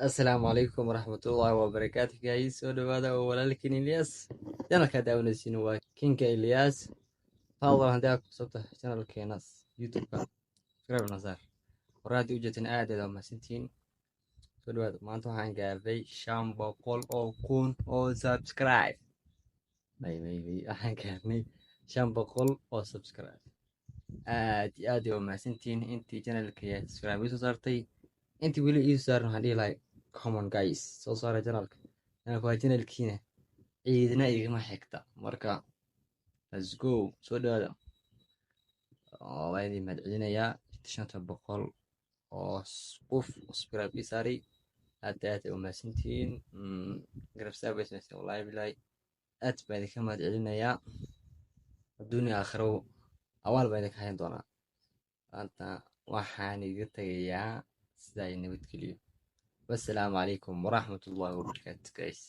السلام عليكم ورحمة الله وبركاته guys soo dhawaada oo walaalkiin Ilyas channelka daawanaysiin waa Kinka Ilyas fadlan haddii aad ku sabta channelkeena YouTube-ka subscribe na saar waraadi u jeetin aad aad mahadsantiin soo dhawaada maanta waxaan gaarnay 500 oo kun oo subscribe may waxaan gaarnay 500 oo subscribe aad iyo aad mahadsantiin intii channelka subscribe isu saartay intii weli isu saaran waxaan dhihi lahay come on guys soo saara channelka waa channelkiina ciidina igama xigta marka let's go soo dhawaada waa idin mahadcelinayaa 500 oo qof subscribe ii saaray aad aad u mahadsantiin garab saabaysnaysa wallahi billahi aad baan idinka mahadcelinayaa adduunya aakhiro awaal baan idinka hayn doonaa maanta waxaan idiga tagayaa sidaa nabadgeliyo والسلام عليكم ورحمة الله وبركاته guys